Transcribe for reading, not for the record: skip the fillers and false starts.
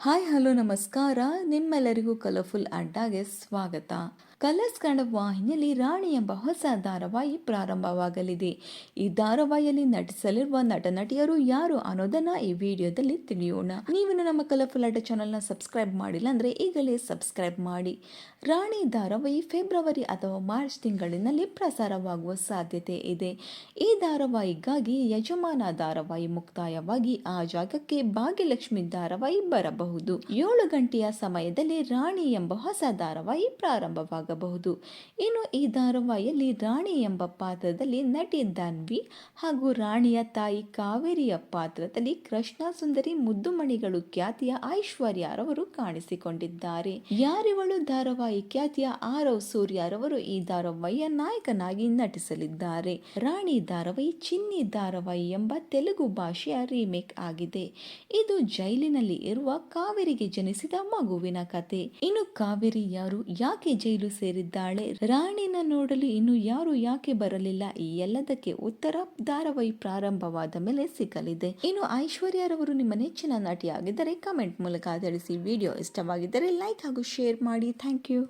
Hi hello ನಮಸ್ಕಾರ. ನಿಮ್ಮೆಲ್ಲರಿಗೂ colourful ಅಡ್ಡಾಗೆ ಸ್ವಾಗತ. ಕಲರ್ಸ್ ಕನ್ನಡ ವಾಹಿನಿಯಲ್ಲಿ ರಾಣಿ ಎಂಬ ಹೊಸ ಧಾರಾವಾಹಿ ಪ್ರಾರಂಭವಾಗಲಿದೆ. ಈ ಧಾರಾವಾಹಿಯಲ್ಲಿ ನಟಿಸಲಿರುವ ನಟ ನಟಿಯರು ಯಾರು ಅನ್ನೋದನ್ನ ಈ ವಿಡಿಯೋದಲ್ಲಿ ತಿಳಿಯೋಣ. ನೀವಿನ್ನು ನಮ್ಮ ಕಲರ್ಫುಲ್ ಅಡ್ಡ ಚಾನಲ್ನ ಸಬ್ಸ್ಕ್ರೈಬ್ ಮಾಡಿಲ್ಲ ಅಂದ್ರೆ ಈಗಲೇ ಸಬ್ಸ್ಕ್ರೈಬ್ ಮಾಡಿ. ರಾಣಿ ಧಾರಾವಾಹಿ ಫೆಬ್ರವರಿ ಅಥವಾ ಮಾರ್ಚ್ ತಿಂಗಳಿನಲ್ಲಿ ಪ್ರಸಾರವಾಗುವ ಸಾಧ್ಯತೆ ಇದೆ. ಈ ಧಾರಾವಾಹಿಗಾಗಿ ಯಜಮಾನ ಧಾರಾವಾಹಿ ಮುಕ್ತಾಯವಾಗಿ ಆ ಜಾಗಕ್ಕೆ ಭಾಗ್ಯಲಕ್ಷ್ಮಿ ಧಾರಾವಾಹಿ ಬರಬಹುದು. 7 ಗಂಟೆಯ ಸಮಯದಲ್ಲಿ ರಾಣಿ ಎಂಬ ಹೊಸ ಧಾರಾವಾಹಿ ಪ್ರಾರಂಭವಾಗಬಹುದು. ಇನ್ನು ಈ ಧಾರಾವಾಹಿಯಲ್ಲಿ ರಾಣಿ ಎಂಬ ಪಾತ್ರದಲ್ಲಿ ನಟಿ ಧನ್ವಿ ಹಾಗೂ ರಾಣಿಯ ತಾಯಿ ಕಾವೇರಿಯ ಪಾತ್ರದಲ್ಲಿ ಕೃಷ್ಣ ಸುಂದರಿ ಮುದ್ದುಮಣಿಗಳು ಖ್ಯಾತಿಯ ಐಶ್ವರ್ಯರವರು ಕಾಣಿಸಿಕೊಂಡಿದ್ದಾರೆ. ಯಾರಿವಳು ಧಾರಾವಾಹಿ ಖ್ಯಾತಿಯ ಆರವ್ ಸೂರ್ಯರವರು ಈ ಧಾರಾವಾಹಿಯ ನಾಯಕನಾಗಿ ನಟಿಸಲಿದ್ದಾರೆ. ರಾಣಿ ಧಾರಾವಾಹಿ ಚಿನ್ನಿ ಧಾರಾವಾಹಿ ಎಂಬ ತೆಲುಗು ಭಾಷೆಯ ರೀಮೇಕ್ ಆಗಿದೆ. ಇದು ಜೈಲಿನಲ್ಲಿ ಇರುವ ಕಾವೇರಿಗೆ ಜನಿಸಿದ ಮಗುವಿನ ಕತೆ. ಇನ್ನು ಕಾವೇರಿ ಯಾರು, ಯಾಕೆ ಜೈಲು ಸೇರಿದ್ದಾಳೆ, ರಾಣಿನ ನೋಡಲು ಇನ್ನು ಯಾರು ಯಾಕೆ ಬರಲಿಲ್ಲ, ಈ ಎಲ್ಲದಕ್ಕೆ ಉತ್ತರ ಧಾರಾವಾಹಿ ಪ್ರಾರಂಭವಾದ ಮೇಲೆ ಸಿಗಲಿದೆ. ಇನ್ನು ಐಶ್ವರ್ಯರವರು ನಿಮ್ಮ ನೆಚ್ಚಿನ ನಟಿಯಾಗಿದ್ದರೆ ಕಮೆಂಟ್ ಮೂಲಕ ತಿಳಿಸಿ. ವಿಡಿಯೋ ಇಷ್ಟವಾಗಿದ್ದರೆ ಲೈಕ್ ಹಾಗೂ ಶೇರ್ ಮಾಡಿ. Thank you.